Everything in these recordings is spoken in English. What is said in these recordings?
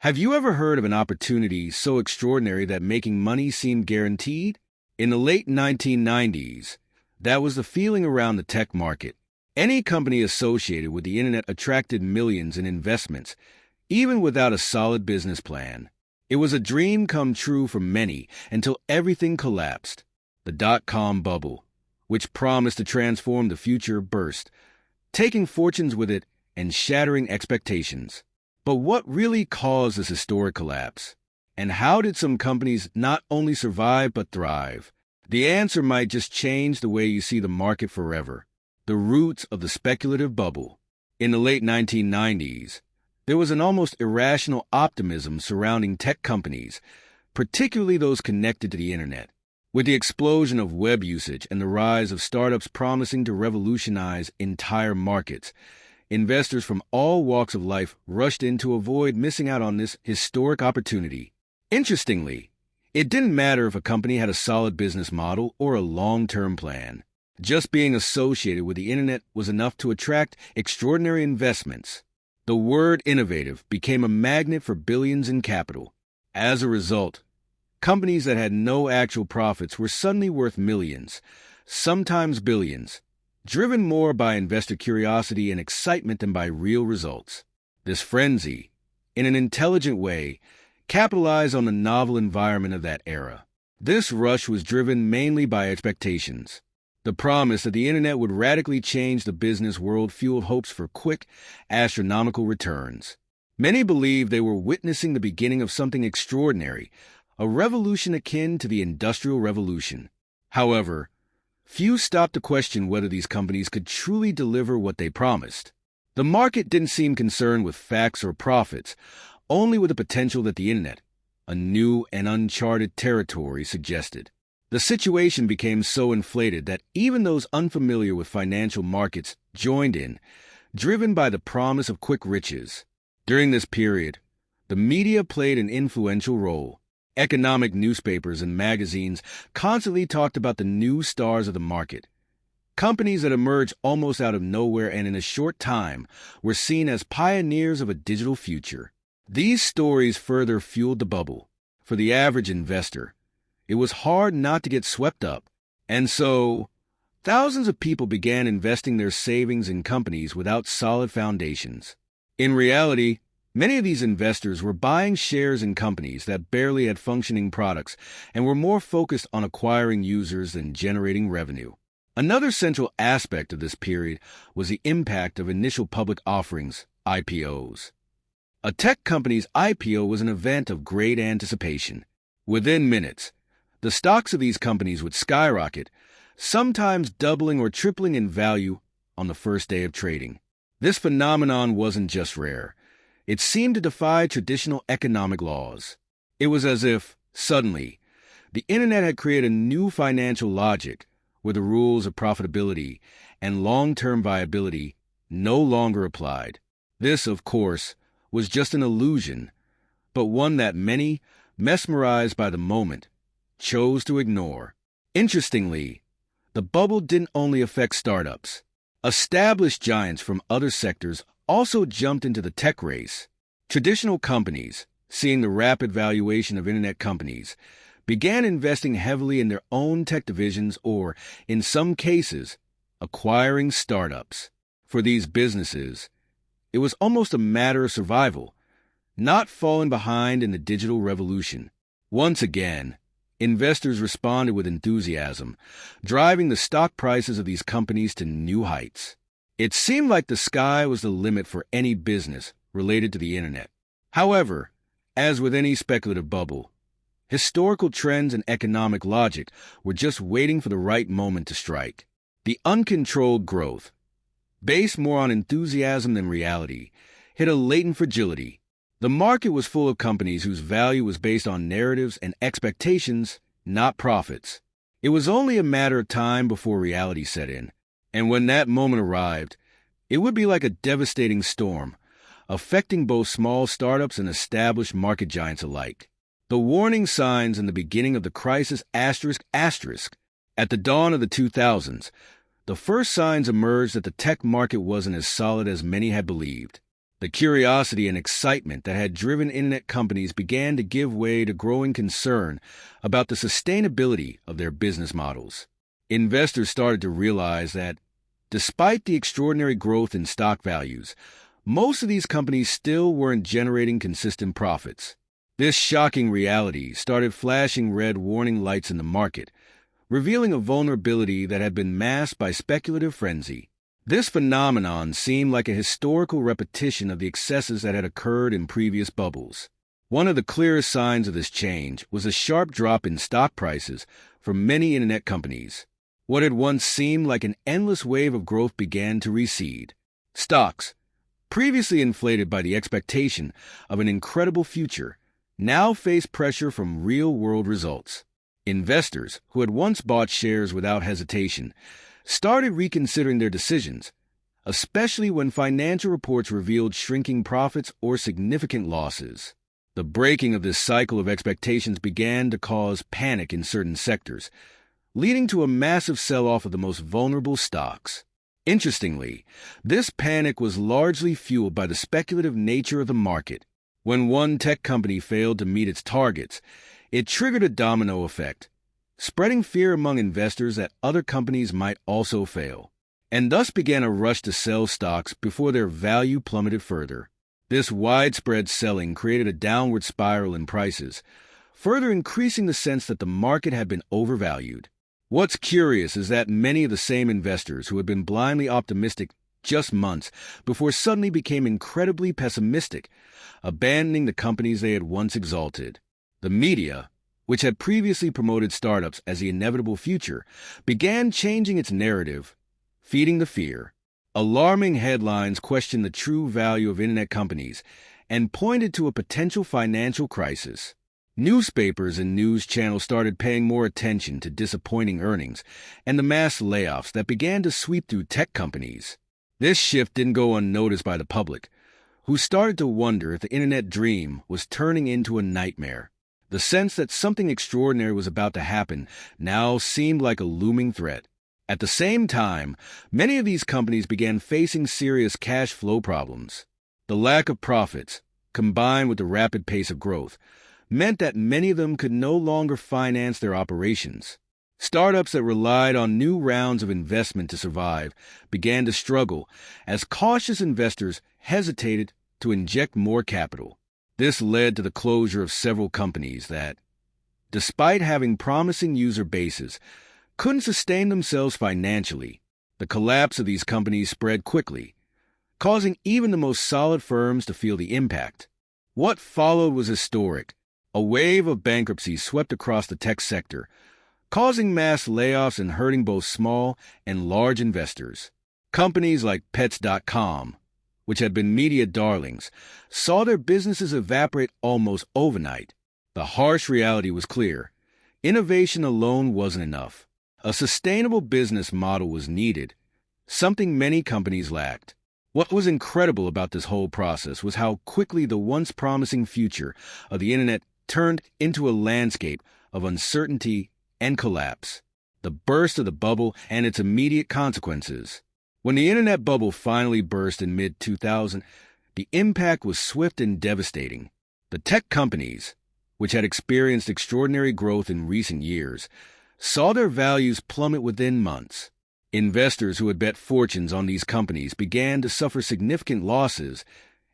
Have you ever heard of an opportunity so extraordinary that making money seemed guaranteed? In the late 1990s, that was the feeling around the tech market. Any company associated with the internet attracted millions in investments, even without a solid business plan. It was a dream come true for many until everything collapsed. The dot-com bubble, which promised to transform the future, burst, taking fortunes with it and shattering expectations. But what really caused this historic collapse? And how did some companies not only survive but thrive? The answer might just change the way you see the market forever. The roots of the speculative bubble. In the late 1990s, there was an almost irrational optimism surrounding tech companies, particularly those connected to the internet. With the explosion of web usage and the rise of startups promising to revolutionize entire markets, investors from all walks of life rushed in to avoid missing out on this historic opportunity. Interestingly, it didn't matter if a company had a solid business model or a long-term plan. Just being associated with the internet was enough to attract extraordinary investments. The word innovative became a magnet for billions in capital. As a result, companies that had no actual profits were suddenly worth millions, sometimes billions, driven more by investor curiosity and excitement than by real results. This frenzy, in an intelligent way, capitalized on the novel environment of that era. This rush was driven mainly by expectations. The promise that the internet would radically change the business world fueled hopes for quick, astronomical returns. Many believed they were witnessing the beginning of something extraordinary, a revolution akin to the Industrial Revolution. However, few stopped to question whether these companies could truly deliver what they promised. The market didn't seem concerned with facts or profits, only with the potential that the internet, a new and uncharted territory, suggested. The situation became so inflated that even those unfamiliar with financial markets joined in, driven by the promise of quick riches. During this period, the media played an influential role. Economic newspapers and magazines constantly talked about the new stars of the market. Companies that emerged almost out of nowhere and in a short time were seen as pioneers of a digital future. These stories further fueled the bubble. For the average investor, it was hard not to get swept up. And so, thousands of people began investing their savings in companies without solid foundations. In reality, many of these investors were buying shares in companies that barely had functioning products and were more focused on acquiring users than generating revenue. Another central aspect of this period was the impact of initial public offerings, IPOs. A tech company's IPO was an event of great anticipation. Within minutes, the stocks of these companies would skyrocket, sometimes doubling or tripling in value on the first day of trading. This phenomenon wasn't just rare. It seemed to defy traditional economic laws. It was as if, suddenly, the internet had created a new financial logic where the rules of profitability and long-term viability no longer applied. This, of course, was just an illusion, but one that many, mesmerized by the moment, chose to ignore. Interestingly, the bubble didn't only affect startups. Established giants from other sectors also jumped into the tech race. Traditional companies, seeing the rapid valuation of internet companies, began investing heavily in their own tech divisions or, in some cases, acquiring startups. For these businesses, it was almost a matter of survival, not falling behind in the digital revolution. Once again, investors responded with enthusiasm, driving the stock prices of these companies to new heights. It seemed like the sky was the limit for any business related to the internet. However, as with any speculative bubble, historical trends and economic logic were just waiting for the right moment to strike. The uncontrolled growth, based more on enthusiasm than reality, hit a latent fragility. The market was full of companies whose value was based on narratives and expectations, not profits. It was only a matter of time before reality set in, and when that moment arrived, it would be like a devastating storm, affecting both small startups and established market giants alike. The warning signs in the beginning of the crisis ***. At the dawn of the 2000s, the first signs emerged that the tech market wasn't as solid as many had believed. The curiosity and excitement that had driven internet companies began to give way to growing concern about the sustainability of their business models. Investors started to realize that, despite the extraordinary growth in stock values, most of these companies still weren't generating consistent profits. This shocking reality started flashing red warning lights in the market, revealing a vulnerability that had been masked by speculative frenzy. This phenomenon seemed like a historical repetition of the excesses that had occurred in previous bubbles. One of the clearest signs of this change was a sharp drop in stock prices for many internet companies. What had once seemed like an endless wave of growth began to recede. Stocks, previously inflated by the expectation of an incredible future, now faced pressure from real-world results. Investors, who had once bought shares without hesitation, started reconsidering their decisions, especially when financial reports revealed shrinking profits or significant losses. The breaking of this cycle of expectations began to cause panic in certain sectors, leading to a massive sell-off of the most vulnerable stocks. Interestingly, this panic was largely fueled by the speculative nature of the market. When one tech company failed to meet its targets, it triggered a domino effect, spreading fear among investors that other companies might also fail, and thus began a rush to sell stocks before their value plummeted further. This widespread selling created a downward spiral in prices, further increasing the sense that the market had been overvalued. What's curious is that many of the same investors who had been blindly optimistic just months before suddenly became incredibly pessimistic, abandoning the companies they had once exalted. The media, which had previously promoted startups as the inevitable future, began changing its narrative, feeding the fear. Alarming headlines questioned the true value of internet companies and pointed to a potential financial crisis. Newspapers and news channels started paying more attention to disappointing earnings and the mass layoffs that began to sweep through tech companies. This shift didn't go unnoticed by the public, who started to wonder if the internet dream was turning into a nightmare. The sense that something extraordinary was about to happen now seemed like a looming threat. At the same time, many of these companies began facing serious cash flow problems. The lack of profits, combined with the rapid pace of growth, meant that many of them could no longer finance their operations. Startups that relied on new rounds of investment to survive began to struggle as cautious investors hesitated to inject more capital. This led to the closure of several companies that, despite having promising user bases, couldn't sustain themselves financially. The collapse of these companies spread quickly, causing even the most solid firms to feel the impact. What followed was historic. A wave of bankruptcies swept across the tech sector, causing mass layoffs and hurting both small and large investors. Companies like Pets.com, which had been media darlings, saw their businesses evaporate almost overnight. The harsh reality was clear. Innovation alone wasn't enough. A sustainable business model was needed, something many companies lacked. What was incredible about this whole process was how quickly the once promising future of the internet turned into a landscape of uncertainty and collapse. The burst of the bubble and its immediate consequences. When the internet bubble finally burst in mid-2000, the impact was swift and devastating. The tech companies, which had experienced extraordinary growth in recent years, saw their values plummet within months. Investors who had bet fortunes on these companies began to suffer significant losses,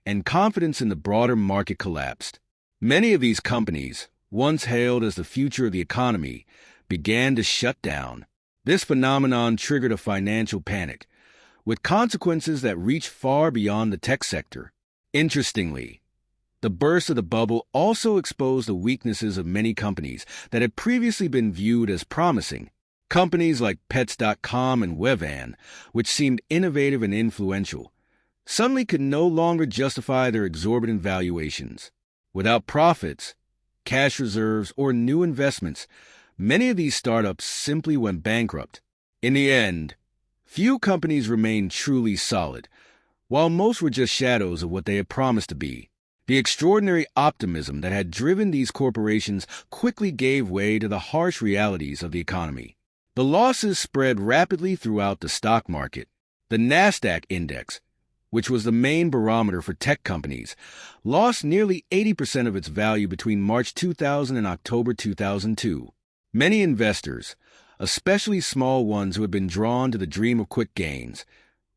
and confidence in the broader market collapsed. Many of these companies, once hailed as the future of the economy, began to shut down. This phenomenon triggered a financial panic, with consequences that reached far beyond the tech sector. Interestingly, the burst of the bubble also exposed the weaknesses of many companies that had previously been viewed as promising. Companies like Pets.com and Wevan, which seemed innovative and influential, suddenly could no longer justify their exorbitant valuations. Without profits, cash reserves, or new investments, many of these startups simply went bankrupt. In the end, few companies remained truly solid, while most were just shadows of what they had promised to be. The extraordinary optimism that had driven these corporations quickly gave way to the harsh realities of the economy. The losses spread rapidly throughout the stock market. The NASDAQ index, which was the main barometer for tech companies, lost nearly 80% of its value between March 2000 and October 2002. Many investors, especially small ones who had been drawn to the dream of quick gains,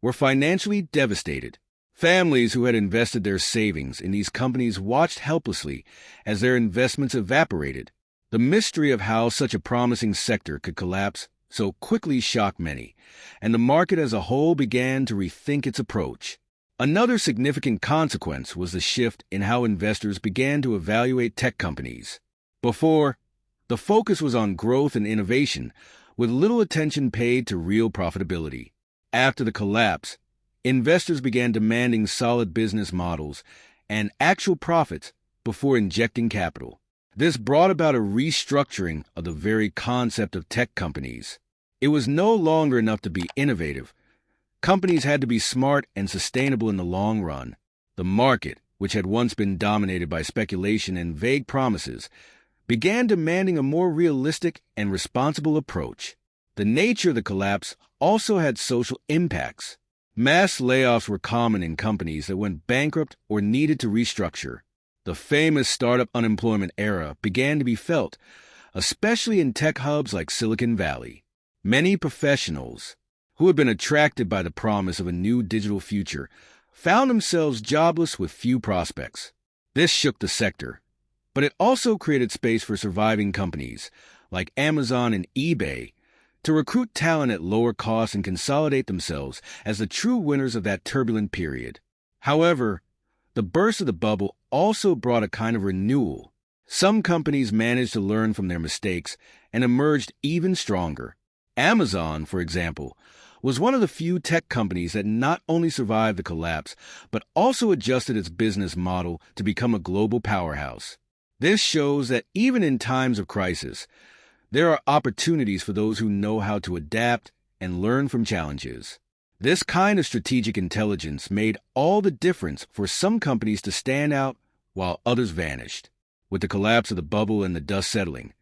were financially devastated. Families who had invested their savings in these companies watched helplessly as their investments evaporated. The mystery of how such a promising sector could collapse so quickly shocked many, and the market as a whole began to rethink its approach. Another significant consequence was the shift in how investors began to evaluate tech companies. Before, the focus was on growth and innovation, with little attention paid to real profitability. After the collapse, investors began demanding solid business models and actual profits before injecting capital. This brought about a restructuring of the very concept of tech companies. It was no longer enough to be innovative. Companies had to be smart and sustainable in the long run. The market, which had once been dominated by speculation and vague promises, began demanding a more realistic and responsible approach. The nature of the collapse also had social impacts. Mass layoffs were common in companies that went bankrupt or needed to restructure. The famous startup unemployment era began to be felt, especially in tech hubs like Silicon Valley. Many professionals who had been attracted by the promise of a new digital future found themselves jobless with few prospects. This shook the sector, but it also created space for surviving companies like Amazon and eBay to recruit talent at lower costs and consolidate themselves as the true winners of that turbulent period. However, the burst of the bubble also brought a kind of renewal. Some companies managed to learn from their mistakes and emerged even stronger. Amazon, for example, was one of the few tech companies that not only survived the collapse, but also adjusted its business model to become a global powerhouse. This shows that even in times of crisis, there are opportunities for those who know how to adapt and learn from challenges. This kind of strategic intelligence made all the difference for some companies to stand out while others vanished. With the collapse of the bubble and the dust settling,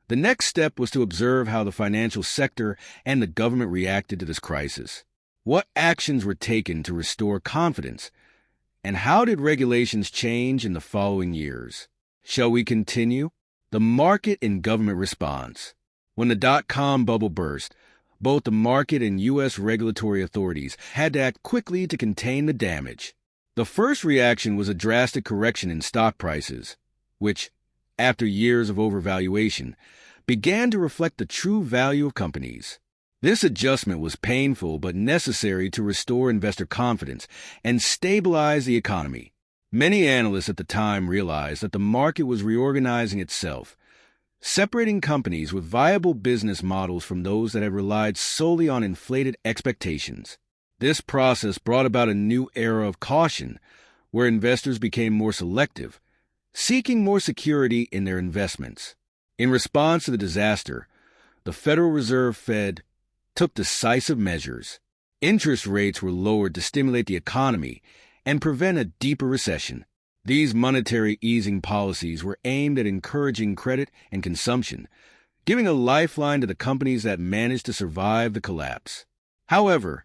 the next step was to observe how the financial sector and the government reacted to this crisis. What actions were taken to restore confidence, and how did regulations change in the following years? Shall we continue? The market and government response. When the dot-com bubble burst, both the market and U.S. regulatory authorities had to act quickly to contain the damage. The first reaction was a drastic correction in stock prices, which, after years of overvaluation, began to reflect the true value of companies. This adjustment was painful but necessary to restore investor confidence and stabilize the economy. Many analysts at the time realized that the market was reorganizing itself, separating companies with viable business models from those that had relied solely on inflated expectations. This process brought about a new era of caution, where investors became more selective, seeking more security in their investments. In response to the disaster, the Federal Reserve Fed took decisive measures. Interest rates were lowered to stimulate the economy and prevent a deeper recession. These monetary easing policies were aimed at encouraging credit and consumption, giving a lifeline to the companies that managed to survive the collapse. However,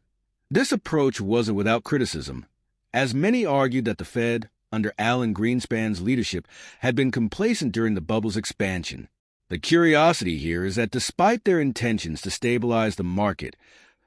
this approach wasn't without criticism, as many argued that the Fed, under Alan Greenspan's leadership, had been complacent during the bubble's expansion. The curiosity here is that despite their intentions to stabilize the market,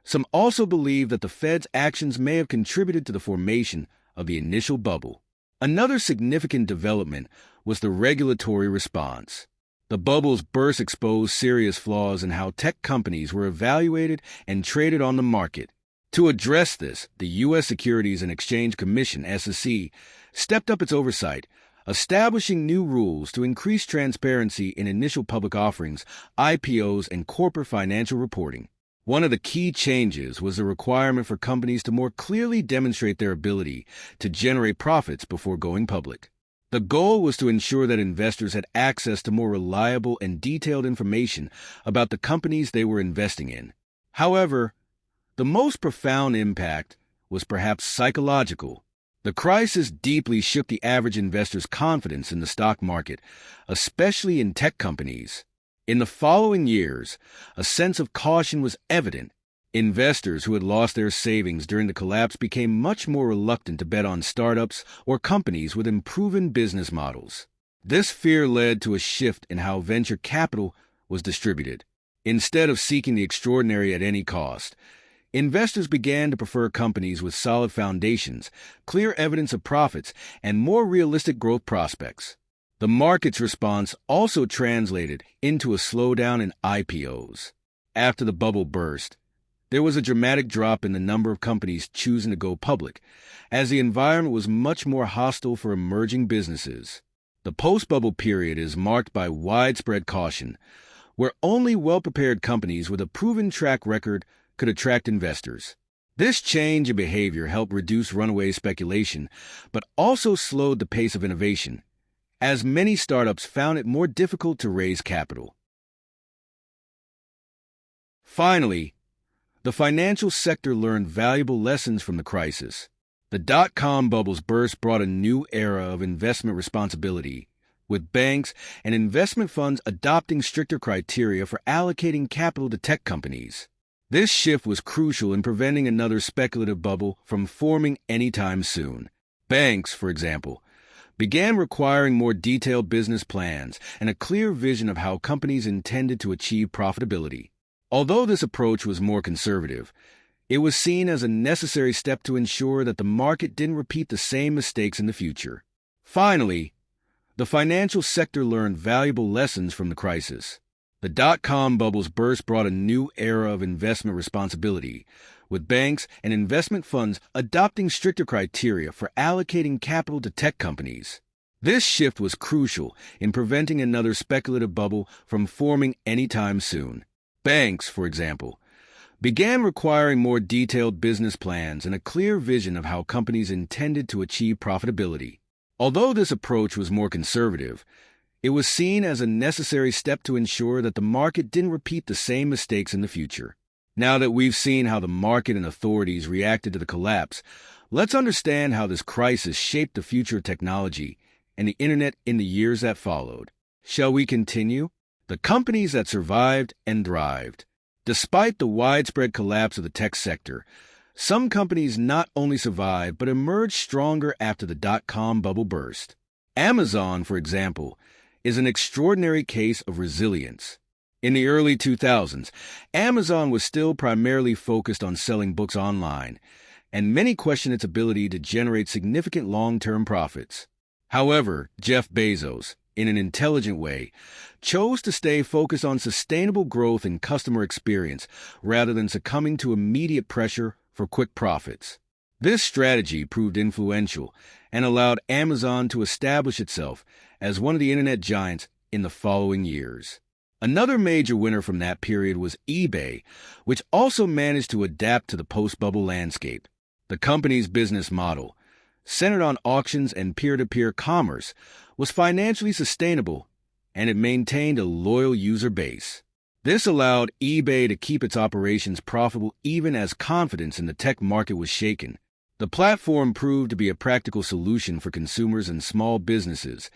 some also believe that the Fed's actions may have contributed to the formation of the initial bubble. Another significant development was the regulatory response. The bubble's burst exposed serious flaws in how tech companies were evaluated and traded on the market. To address this, the U.S. Securities and Exchange Commission, SEC, stepped up its oversight, establishing new rules to increase transparency in initial public offerings, IPOs, and corporate financial reporting. One of the key changes was the requirement for companies to more clearly demonstrate their ability to generate profits before going public. The goal was to ensure that investors had access to more reliable and detailed information about the companies they were investing in. However, the most profound impact was perhaps psychological. The crisis deeply shook the average investor's confidence in the stock market, especially in tech companies. In the following years, a sense of caution was evident. Investors who had lost their savings during the collapse became much more reluctant to bet on startups or companies with improving business models. This fear led to a shift in how venture capital was distributed. Instead of seeking the extraordinary at any cost, investors began to prefer companies with solid foundations, clear evidence of profits, and more realistic growth prospects. The market's response also translated into a slowdown in IPOs. After the bubble burst, there was a dramatic drop in the number of companies choosing to go public, as the environment was much more hostile for emerging businesses. The post-bubble period is marked by widespread caution, where only well-prepared companies with a proven track record could attract investors. This change in behavior helped reduce runaway speculation, but also slowed the pace of innovation, as many startups found it more difficult to raise capital. Finally, the financial sector learned valuable lessons from the crisis. The dot-com bubble's burst brought a new era of investment responsibility, with banks and investment funds adopting stricter criteria for allocating capital to tech companies. This shift was crucial in preventing another speculative bubble from forming anytime soon. Banks, for example, began requiring more detailed business plans and a clear vision of how companies intended to achieve profitability. Although this approach was more conservative, it was seen as a necessary step to ensure that the market didn't repeat the same mistakes in the future. Finally, the financial sector learned valuable lessons from the crisis. The dot-com bubble's burst brought a new era of investment responsibility, with banks and investment funds adopting stricter criteria for allocating capital to tech companies. This shift was crucial in preventing another speculative bubble from forming anytime soon. Banks, for example, began requiring more detailed business plans and a clear vision of how companies intended to achieve profitability. Although this approach was more conservative, it was seen as a necessary step to ensure that the market didn't repeat the same mistakes in the future. Now that we've seen how the market and authorities reacted to the collapse, let's understand how this crisis shaped the future of technology and the internet in the years that followed. Shall we continue? The companies that survived and thrived. Despite the widespread collapse of the tech sector, some companies not only survived but emerged stronger after the dot-com bubble burst. Amazon, for example, is an extraordinary case of resilience. In the early 2000s, Amazon was still primarily focused on selling books online, and many questioned its ability to generate significant long-term profits. However, Jeff Bezos, in an intelligent way, chose to stay focused on sustainable growth and customer experience rather than succumbing to immediate pressure for quick profits. This strategy proved influential and allowed Amazon to establish itself as one of the internet giants in the following years. Another major winner from that period was eBay, which also managed to adapt to the post-bubble landscape. The company's business model, centered on auctions and peer-to-peer commerce, was financially sustainable, and it maintained a loyal user base. This allowed eBay to keep its operations profitable even as confidence in the tech market was shaken. The platform proved to be a practical solution for consumers and small businesses,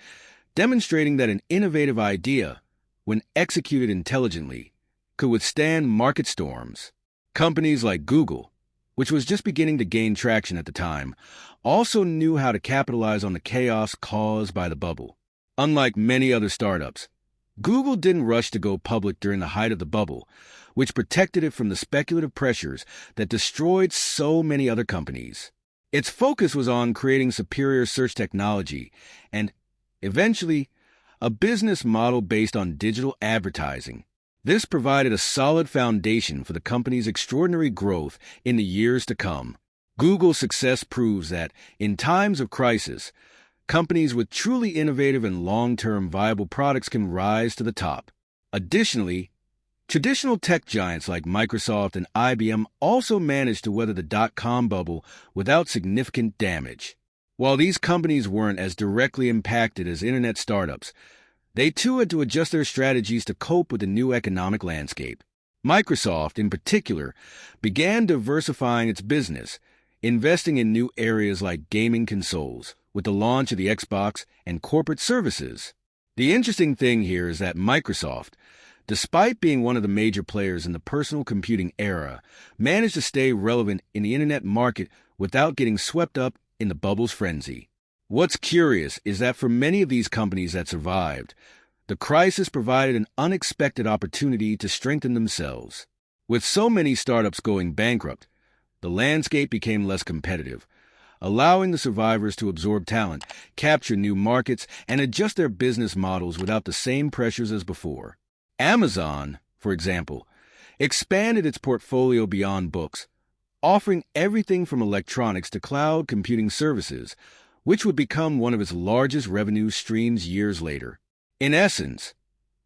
demonstrating that an innovative idea, when executed intelligently, could withstand market storms. Companies like Google, which was just beginning to gain traction at the time, also knew how to capitalize on the chaos caused by the bubble. Unlike many other startups, Google didn't rush to go public during the height of the bubble, which protected it from the speculative pressures that destroyed so many other companies. Its focus was on creating superior search technology and, eventually, a business model based on digital advertising. This provided a solid foundation for the company's extraordinary growth in the years to come. Google's success proves that, in times of crisis, companies with truly innovative and long-term viable products can rise to the top. Additionally, traditional tech giants like Microsoft and IBM also managed to weather the dot-com bubble without significant damage. While these companies weren't as directly impacted as internet startups, they too had to adjust their strategies to cope with the new economic landscape. Microsoft, in particular, began diversifying its business, investing in new areas like gaming consoles, with the launch of the Xbox and corporate services. The interesting thing here is that Microsoft, despite being one of the major players in the personal computing era, managed to stay relevant in the internet market without getting swept up in the bubble's frenzy. What's curious is that for many of these companies that survived, the crisis provided an unexpected opportunity to strengthen themselves. With so many startups going bankrupt, the landscape became less competitive, allowing the survivors to absorb talent, capture new markets, and adjust their business models without the same pressures as before. Amazon, for example, expanded its portfolio beyond books, offering everything from electronics to cloud computing services, which would become one of its largest revenue streams years later. In essence,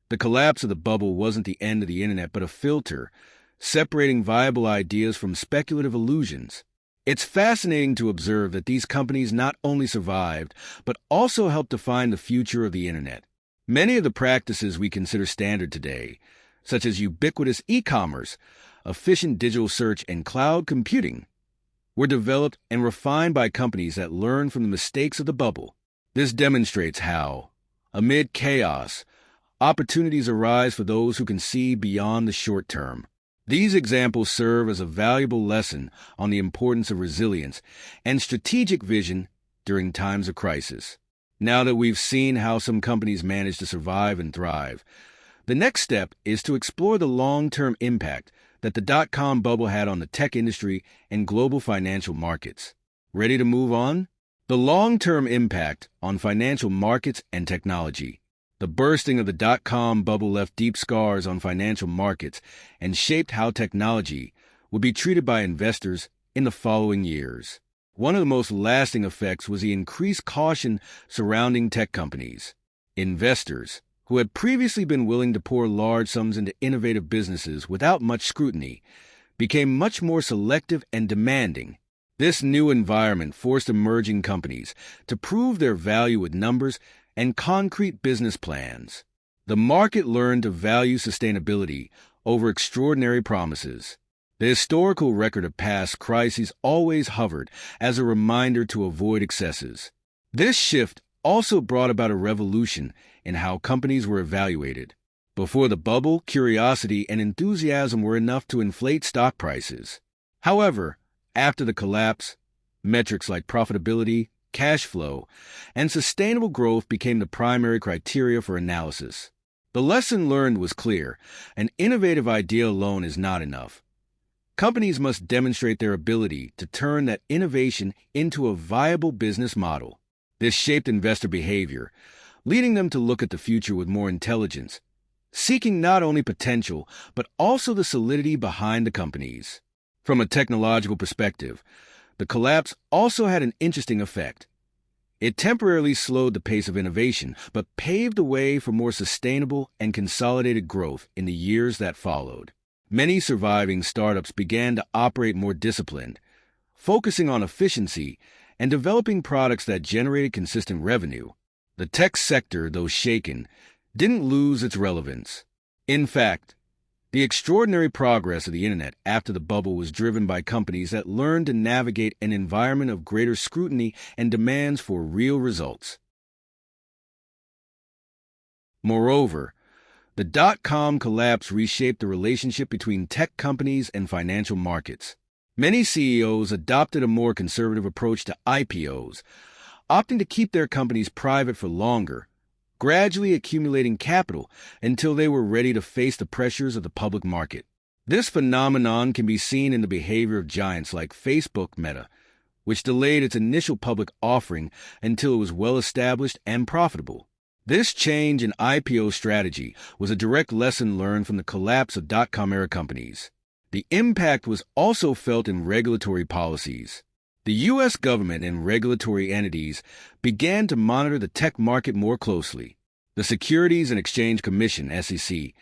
the collapse of the bubble wasn't the end of the internet but a filter, separating viable ideas from speculative illusions. It's fascinating to observe that these companies not only survived, but also helped define the future of the internet. Many of the practices we consider standard today, such as ubiquitous e-commerce, efficient digital search, and cloud computing, were developed and refined by companies that learned from the mistakes of the bubble. This demonstrates how, amid chaos, opportunities arise for those who can see beyond the short term. These examples serve as a valuable lesson on the importance of resilience and strategic vision during times of crisis. Now that we've seen how some companies manage to survive and thrive, the next step is to explore the long-term impact that the dot-com bubble had on the tech industry and global financial markets. Ready to move on? The long-term impact on financial markets and technology. The bursting of the dot-com bubble left deep scars on financial markets and shaped how technology would be treated by investors in the following years. One of the most lasting effects was the increased caution surrounding tech companies. Investors, who had previously been willing to pour large sums into innovative businesses without much scrutiny, became much more selective and demanding. This new environment forced emerging companies to prove their value with numbers and concrete business plans. The market learned to value sustainability over extraordinary promises. The historical record of past crises always hovered as a reminder to avoid excesses. This shift also brought about a revolution in how companies were evaluated. Before the bubble, curiosity and enthusiasm were enough to inflate stock prices. However, after the collapse, metrics like profitability, cash flow, and sustainable growth became the primary criteria for analysis. The lesson learned was clear: an innovative idea alone is not enough. Companies must demonstrate their ability to turn that innovation into a viable business model. This shaped investor behavior, leading them to look at the future with more intelligence, seeking not only potential, but also the solidity behind the companies. From a technological perspective, the collapse also had an interesting effect. It temporarily slowed the pace of innovation, but paved the way for more sustainable and consolidated growth in the years that followed. Many surviving startups began to operate more disciplined, focusing on efficiency and developing products that generated consistent revenue. The tech sector, though shaken, didn't lose its relevance. In fact, the extraordinary progress of the internet after the bubble was driven by companies that learned to navigate an environment of greater scrutiny and demands for real results. Moreover, the dot-com collapse reshaped the relationship between tech companies and financial markets. Many CEOs adopted a more conservative approach to IPOs, opting to keep their companies private for longer, gradually accumulating capital until they were ready to face the pressures of the public market. This phenomenon can be seen in the behavior of giants like Facebook Meta, which delayed its initial public offering until it was well established and profitable. This change in IPO strategy was a direct lesson learned from the collapse of dot-com era companies. The impact was also felt in regulatory policies. The U.S. government and regulatory entities began to monitor the tech market more closely. The Securities and Exchange Commission, SEC,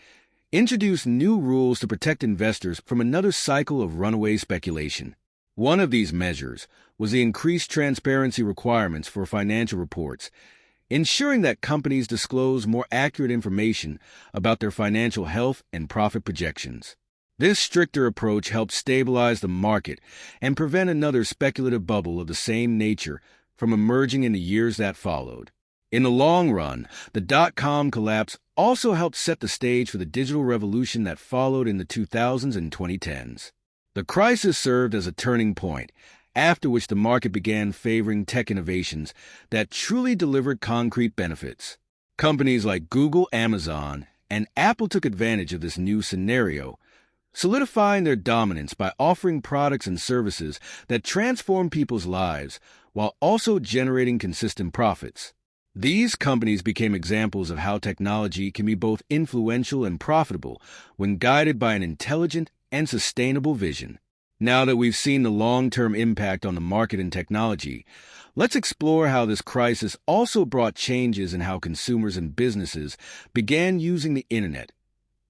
introduced new rules to protect investors from another cycle of runaway speculation. One of these measures was the increased transparency requirements for financial reports, ensuring that companies disclose more accurate information about their financial health and profit projections. This stricter approach helped stabilize the market and prevent another speculative bubble of the same nature from emerging in the years that followed. In the long run, the dot-com collapse also helped set the stage for the digital revolution that followed in the 2000s and 2010s. The crisis served as a turning point, after which the market began favoring tech innovations that truly delivered concrete benefits. Companies like Google, Amazon, and Apple took advantage of this new scenario, solidifying their dominance by offering products and services that transform people's lives while also generating consistent profits. These companies became examples of how technology can be both influential and profitable when guided by an intelligent and sustainable vision. Now that we've seen the long-term impact on the market and technology, let's explore how this crisis also brought changes in how consumers and businesses began using the internet,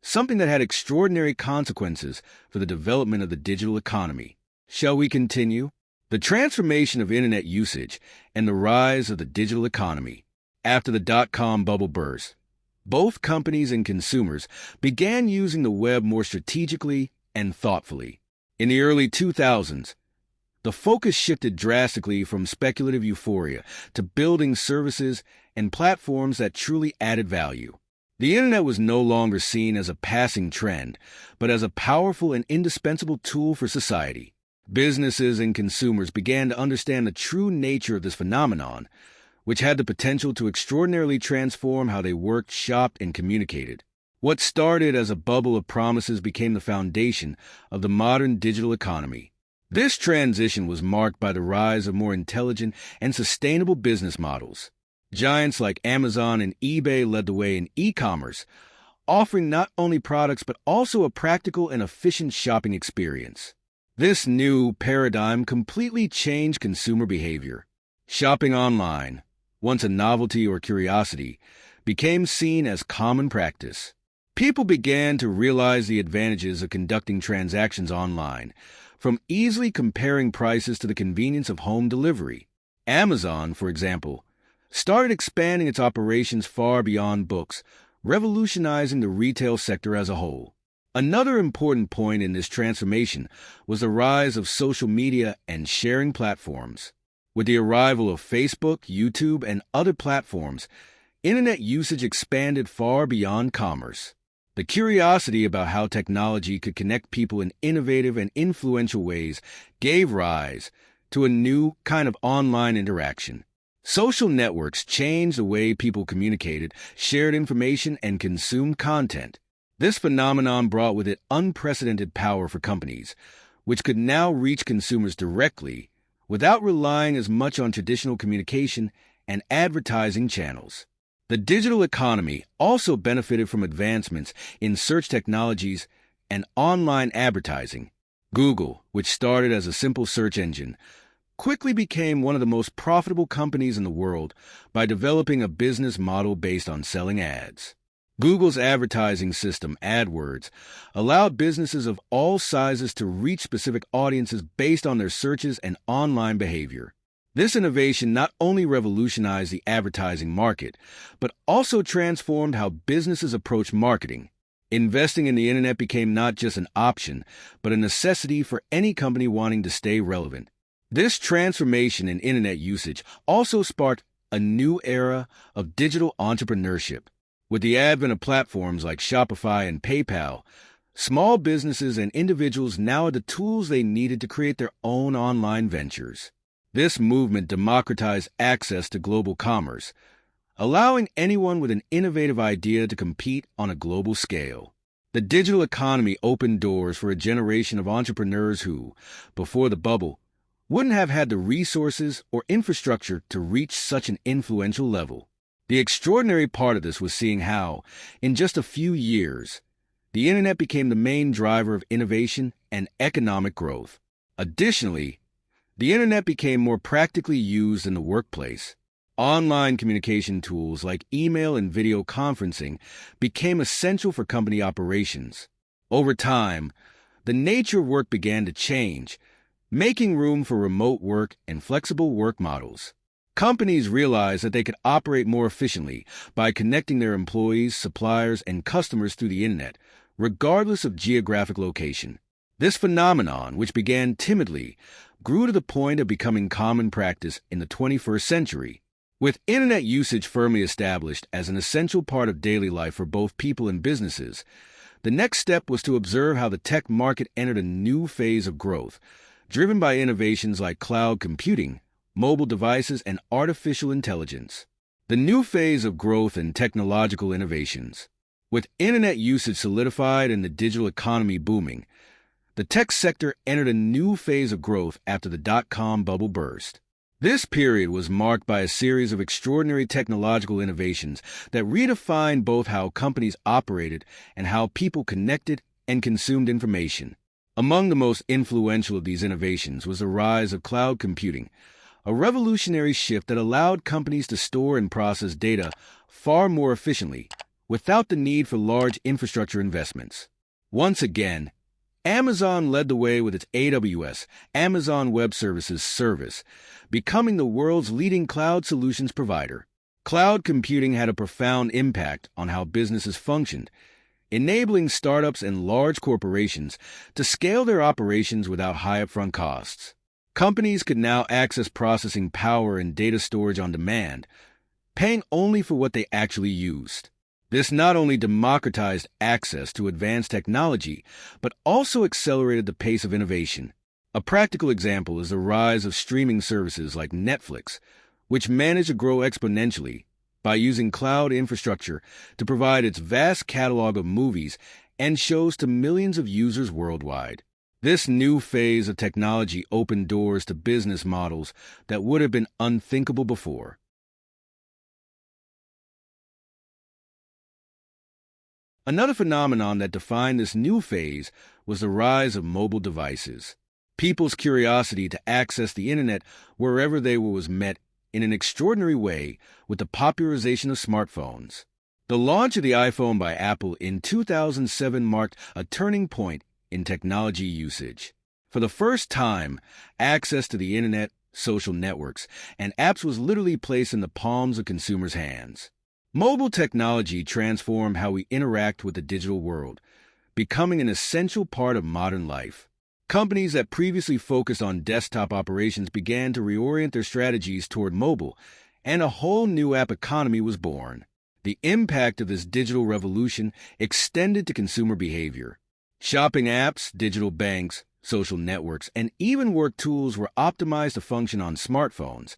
something that had extraordinary consequences for the development of the digital economy. Shall we continue? The transformation of internet usage and the rise of the digital economy. After the dot-com bubble burst, both companies and consumers began using the web more strategically and thoughtfully. In the early 2000s, the focus shifted drastically from speculative euphoria to building services and platforms that truly added value. The internet was no longer seen as a passing trend, but as a powerful and indispensable tool for society. Businesses and consumers began to understand the true nature of this phenomenon, which had the potential to extraordinarily transform how they worked, shopped, and communicated. What started as a bubble of promises became the foundation of the modern digital economy. This transition was marked by the rise of more intelligent and sustainable business models. Giants like Amazon and eBay led the way in e-commerce, offering not only products but also a practical and efficient shopping experience. This new paradigm completely changed consumer behavior. Shopping online, once a novelty or curiosity, became seen as common practice. People began to realize the advantages of conducting transactions online, from easily comparing prices to the convenience of home delivery. Amazon, for example, started expanding its operations far beyond books, revolutionizing the retail sector as a whole. Another important point in this transformation was the rise of social media and sharing platforms. With the arrival of Facebook, YouTube, and other platforms, internet usage expanded far beyond commerce. The curiosity about how technology could connect people in innovative and influential ways gave rise to a new kind of online interaction. Social networks changed the way people communicated, shared information, and consumed content. This phenomenon brought with it unprecedented power for companies, which could now reach consumers directly without relying as much on traditional communication and advertising channels. The digital economy also benefited from advancements in search technologies and online advertising. Google, which started as a simple search engine, quickly became one of the most profitable companies in the world by developing a business model based on selling ads. Google's advertising system, AdWords, allowed businesses of all sizes to reach specific audiences based on their searches and online behavior. This innovation not only revolutionized the advertising market, but also transformed how businesses approach marketing. Investing in the internet became not just an option, but a necessity for any company wanting to stay relevant. This transformation in internet usage also sparked a new era of digital entrepreneurship. With the advent of platforms like Shopify and PayPal, small businesses and individuals now had the tools they needed to create their own online ventures. This movement democratized access to global commerce, allowing anyone with an innovative idea to compete on a global scale. The digital economy opened doors for a generation of entrepreneurs who, before the bubble, wouldn't have had the resources or infrastructure to reach such an influential level. The extraordinary part of this was seeing how, in just a few years, the internet became the main driver of innovation and economic growth. Additionally, the internet became more practically used in the workplace. Online communication tools like email and video conferencing became essential for company operations. Over time, the nature of work began to change, making room for remote work and flexible work models. Companies realized that they could operate more efficiently by connecting their employees, suppliers, and customers through the internet, regardless of geographic location. This phenomenon, which began timidly, grew to the point of becoming common practice in the 21st century. With internet usage firmly established as an essential part of daily life for both people and businesses, the next step was to observe how the tech market entered a new phase of growth, driven by innovations like cloud computing, mobile devices, and artificial intelligence. The new phase of growth and technological innovations. With internet usage solidified and the digital economy booming, the tech sector entered a new phase of growth after the dot-com bubble burst. This period was marked by a series of extraordinary technological innovations that redefined both how companies operated and how people connected and consumed information. Among the most influential of these innovations was the rise of cloud computing, a revolutionary shift that allowed companies to store and process data far more efficiently, without the need for large infrastructure investments. Once again, Amazon led the way with its AWS, Amazon Web Services service, becoming the world's leading cloud solutions provider. Cloud computing had a profound impact on how businesses functioned, enabling startups and large corporations to scale their operations without high upfront costs. Companies could now access processing power and data storage on demand, paying only for what they actually used. This not only democratized access to advanced technology, but also accelerated the pace of innovation. A practical example is the rise of streaming services like Netflix, which managed to grow exponentially by using cloud infrastructure to provide its vast catalog of movies and shows to millions of users worldwide. This new phase of technology opened doors to business models that would have been unthinkable before. Another phenomenon that defined this new phase was the rise of mobile devices. People's curiosity to access the internet wherever they were was met in an extraordinary way with the popularization of smartphones. The launch of the iPhone by Apple in 2007 marked a turning point in technology usage. For the first time, access to the internet, social networks, and apps was literally placed in the palms of consumers' hands. Mobile technology transformed how we interact with the digital world, becoming an essential part of modern life. Companies that previously focused on desktop operations began to reorient their strategies toward mobile, and a whole new app economy was born. The impact of this digital revolution extended to consumer behavior. Shopping apps, digital banks, social networks, and even work tools were optimized to function on smartphones,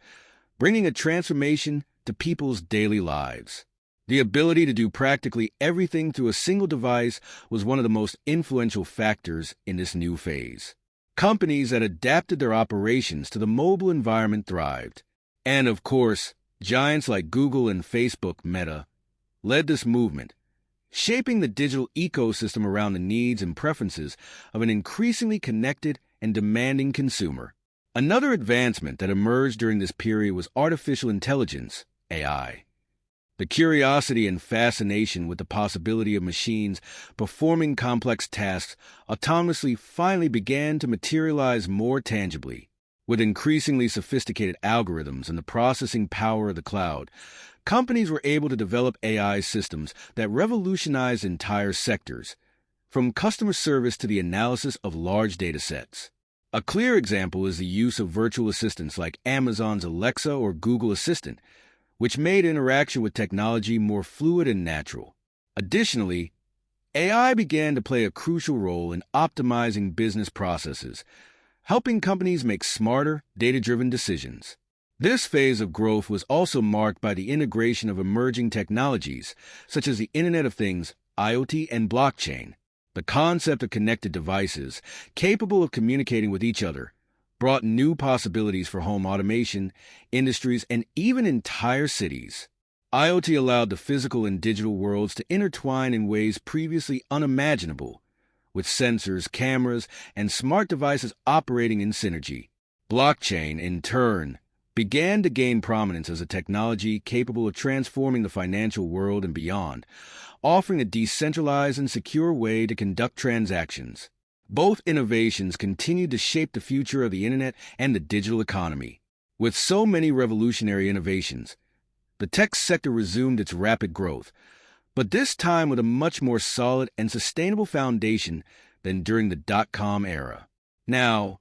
bringing a transformation to people's daily lives. The ability to do practically everything through a single device was one of the most influential factors in this new phase. Companies that adapted their operations to the mobile environment thrived. And of course, giants like Google and Facebook Meta led this movement, shaping the digital ecosystem around the needs and preferences of an increasingly connected and demanding consumer. Another advancement that emerged during this period was artificial intelligence, AI. The curiosity and fascination with the possibility of machines performing complex tasks autonomously finally began to materialize more tangibly. With increasingly sophisticated algorithms and the processing power of the cloud, companies were able to develop AI systems that revolutionized entire sectors, from customer service to the analysis of large data sets. A clear example is the use of virtual assistants like Amazon's Alexa or Google Assistant, which made interaction with technology more fluid and natural. Additionally, AI began to play a crucial role in optimizing business processes, helping companies make smarter, data-driven decisions. This phase of growth was also marked by the integration of emerging technologies, such as the Internet of Things, IoT, and blockchain. The concept of connected devices, capable of communicating with each other, brought new possibilities for home automation, industries, and even entire cities. IoT allowed the physical and digital worlds to intertwine in ways previously unimaginable, with sensors, cameras, and smart devices operating in synergy. Blockchain, in turn, began to gain prominence as a technology capable of transforming the financial world and beyond, offering a decentralized and secure way to conduct transactions. Both innovations continued to shape the future of the internet and the digital economy. With so many revolutionary innovations, the tech sector resumed its rapid growth, but this time with a much more solid and sustainable foundation than during the dot-com era. Now,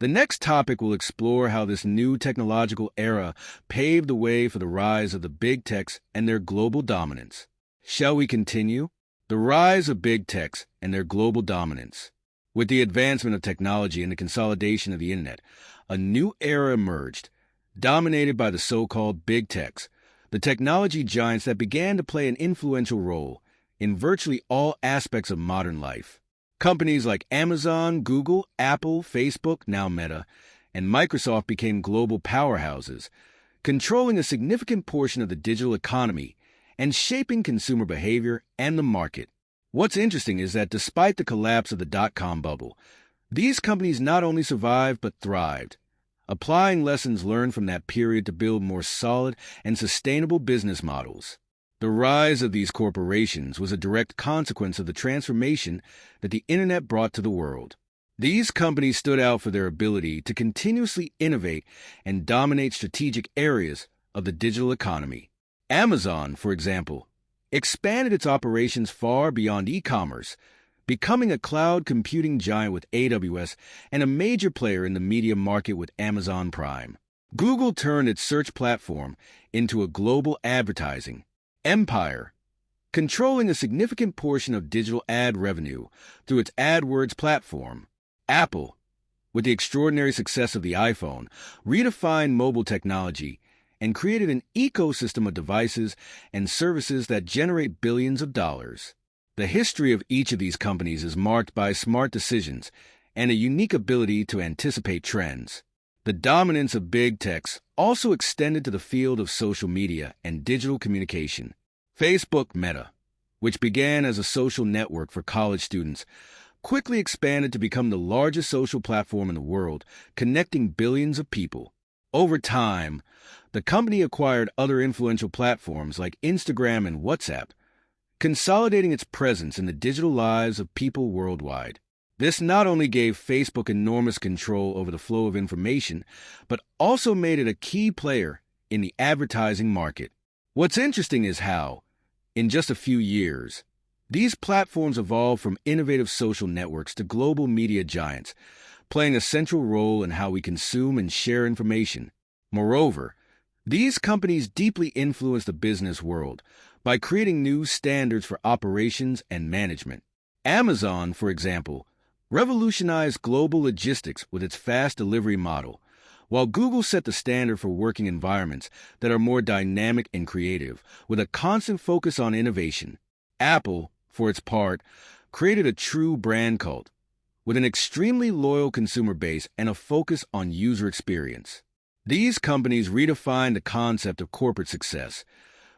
The next topic will explore how this new technological era paved the way for the rise of the big techs and their global dominance. Shall we continue? The rise of big techs and their global dominance. With the advancement of technology and the consolidation of the internet, a new era emerged, dominated by the so-called big techs, the technology giants that began to play an influential role in virtually all aspects of modern life. Companies like Amazon, Google, Apple, Facebook, now Meta, and Microsoft became global powerhouses, controlling a significant portion of the digital economy and shaping consumer behavior and the market. What's interesting is that despite the collapse of the dot-com bubble, these companies not only survived but thrived, applying lessons learned from that period to build more solid and sustainable business models. The rise of these corporations was a direct consequence of the transformation that the internet brought to the world. These companies stood out for their ability to continuously innovate and dominate strategic areas of the digital economy. Amazon, for example, expanded its operations far beyond e-commerce, becoming a cloud computing giant with AWS and a major player in the media market with Amazon Prime. Google turned its search platform into a global advertising empire, controlling a significant portion of digital ad revenue through its AdWords platform. Apple, with the extraordinary success of the iPhone, redefined mobile technology and created an ecosystem of devices and services that generate billions of dollars. The history of each of these companies is marked by smart decisions and a unique ability to anticipate trends. The dominance of big techs also extended to the field of social media and digital communication. Facebook Meta, which began as a social network for college students, quickly expanded to become the largest social platform in the world, connecting billions of people. Over time, the company acquired other influential platforms like Instagram and WhatsApp, consolidating its presence in the digital lives of people worldwide. This not only gave Facebook enormous control over the flow of information, but also made it a key player in the advertising market. What's interesting is how, in just a few years, these platforms evolved from innovative social networks to global media giants, playing a central role in how we consume and share information. Moreover, these companies deeply influence the business world by creating new standards for operations and management. Amazon, for example, revolutionized global logistics with its fast delivery model, while Google set the standard for working environments that are more dynamic and creative, with a constant focus on innovation. Apple, for its part, created a true brand cult, with an extremely loyal consumer base and a focus on user experience. These companies redefined the concept of corporate success,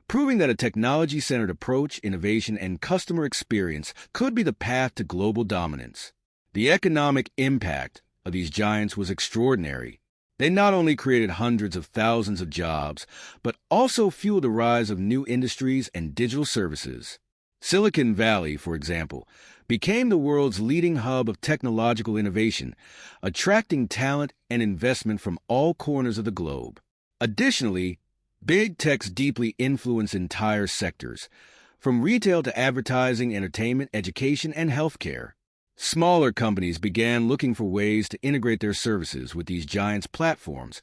proving that a technology-centered approach, innovation, and customer experience could be the path to global dominance. The economic impact of these giants was extraordinary. They not only created hundreds of thousands of jobs, but also fueled the rise of new industries and digital services. Silicon Valley, for example, became the world's leading hub of technological innovation, attracting talent and investment from all corners of the globe. Additionally, big techs deeply influence entire sectors, from retail to advertising, entertainment, education, and healthcare. Smaller companies began looking for ways to integrate their services with these giants' platforms,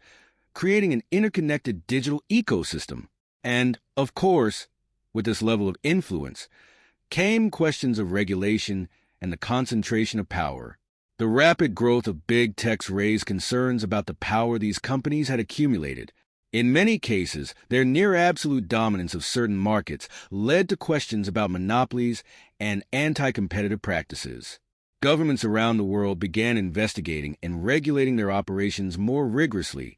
creating an interconnected digital ecosystem. And, of course, with this level of influence, came questions of regulation and the concentration of power. The rapid growth of big techs raised concerns about the power these companies had accumulated. In many cases, their near-absolute dominance of certain markets led to questions about monopolies and anti-competitive practices. Governments around the world began investigating and regulating their operations more rigorously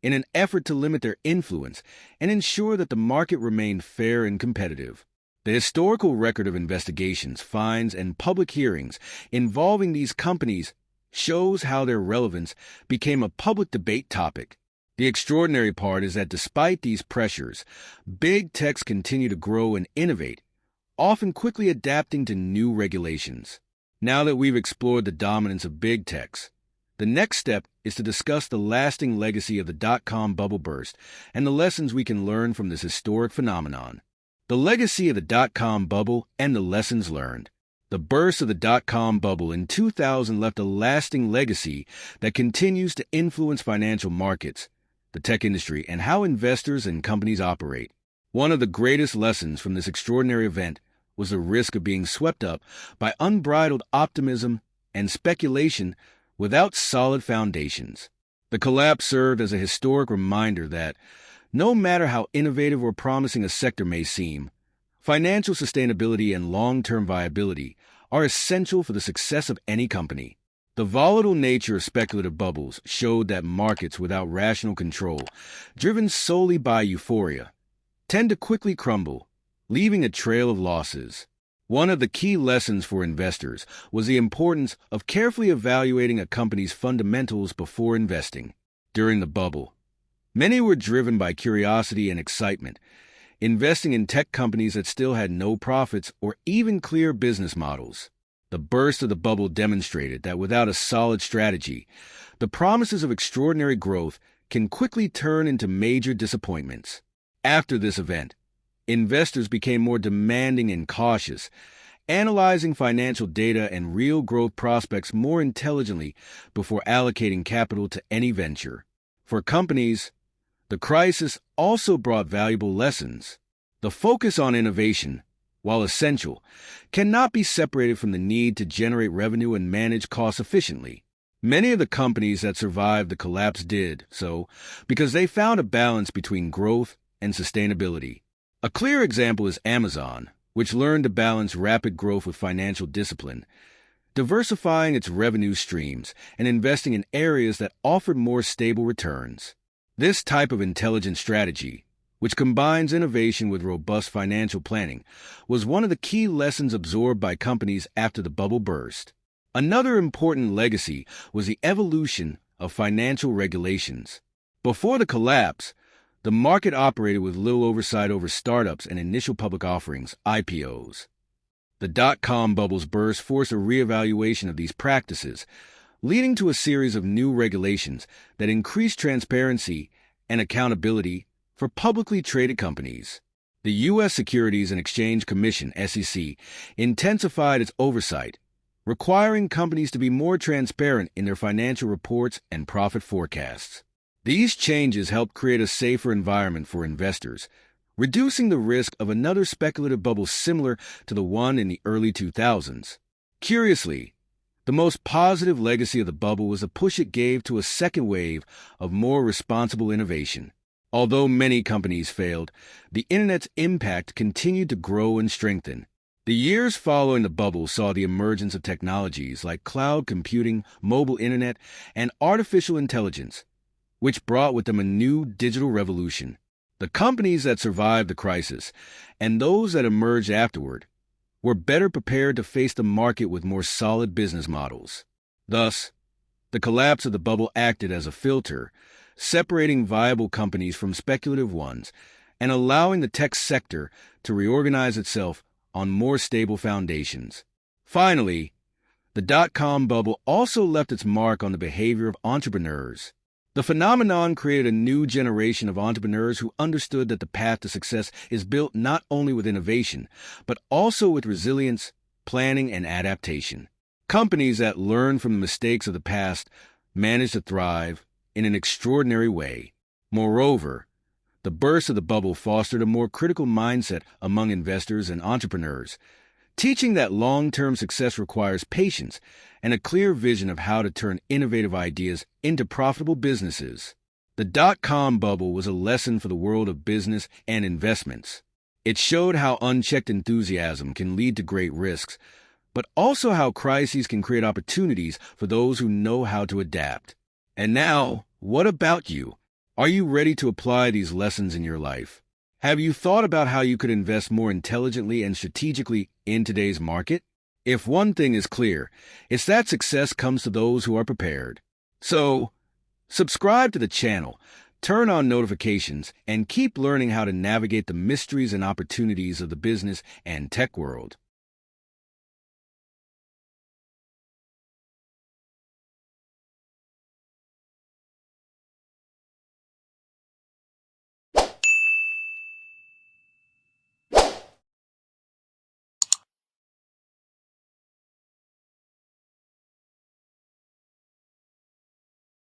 in an effort to limit their influence and ensure that the market remained fair and competitive. The historical record of investigations, fines, and public hearings involving these companies shows how their relevance became a public debate topic. The extraordinary part is that despite these pressures, big techs continue to grow and innovate, often quickly adapting to new regulations. Now that we've explored the dominance of big techs, the next step is to discuss the lasting legacy of the dot-com bubble burst and the lessons we can learn from this historic phenomenon. The legacy of the dot-com bubble and the lessons learned. The burst of the dot-com bubble in 2000 left a lasting legacy that continues to influence financial markets, the tech industry, and how investors and companies operate. One of the greatest lessons from this extraordinary event was the risk of being swept up by unbridled optimism and speculation without solid foundations. The collapse served as a historic reminder that, no matter how innovative or promising a sector may seem, financial sustainability and long-term viability are essential for the success of any company. The volatile nature of speculative bubbles showed that markets without rational control, driven solely by euphoria, tend to quickly crumble, leaving a trail of losses. One of the key lessons for investors was the importance of carefully evaluating a company's fundamentals before investing. During the bubble, many were driven by curiosity and excitement, investing in tech companies that still had no profits or even clear business models. The burst of the bubble demonstrated that without a solid strategy, the promises of extraordinary growth can quickly turn into major disappointments. After this event, investors became more demanding and cautious, analyzing financial data and real growth prospects more intelligently before allocating capital to any venture. For companies, the crisis also brought valuable lessons. The focus on innovation, while essential, cannot be separated from the need to generate revenue and manage costs efficiently. Many of the companies that survived the collapse did so because they found a balance between growth and sustainability. A clear example is Amazon, which learned to balance rapid growth with financial discipline, diversifying its revenue streams and investing in areas that offered more stable returns. This type of intelligent strategy, which combines innovation with robust financial planning, was one of the key lessons absorbed by companies after the bubble burst. Another important legacy was the evolution of financial regulations. Before the collapse, the market operated with little oversight over startups and initial public offerings, IPOs. The dot-com bubble's burst forced a reevaluation of these practices, leading to a series of new regulations that increased transparency and accountability for publicly traded companies. The U.S. Securities and Exchange Commission, SEC, intensified its oversight, requiring companies to be more transparent in their financial reports and profit forecasts. These changes helped create a safer environment for investors, reducing the risk of another speculative bubble similar to the one in the early 2000s. Curiously, the most positive legacy of the bubble was the push it gave to a second wave of more responsible innovation. Although many companies failed, the Internet's impact continued to grow and strengthen. The years following the bubble saw the emergence of technologies like cloud computing, mobile internet, and artificial intelligence, which brought with them a new digital revolution. The companies that survived the crisis, and those that emerged afterward, were better prepared to face the market with more solid business models. Thus, the collapse of the bubble acted as a filter, separating viable companies from speculative ones, and allowing the tech sector to reorganize itself on more stable foundations. Finally, the dot-com bubble also left its mark on the behavior of entrepreneurs. The phenomenon created a new generation of entrepreneurs who understood that the path to success is built not only with innovation, but also with resilience, planning, and adaptation. Companies that learn from the mistakes of the past manage to thrive in an extraordinary way. Moreover, the burst of the bubble fostered a more critical mindset among investors and entrepreneurs, teaching that long-term success requires patience and a clear vision of how to turn innovative ideas into profitable businesses. The dot-com bubble was a lesson for the world of business and investments. It showed how unchecked enthusiasm can lead to great risks, but also how crises can create opportunities for those who know how to adapt. And now, what about you? Are you ready to apply these lessons in your life? Have you thought about how you could invest more intelligently and strategically in today's market? If one thing is clear, it's that success comes to those who are prepared. So, subscribe to the channel, turn on notifications, and keep learning how to navigate the mysteries and opportunities of the business and tech world.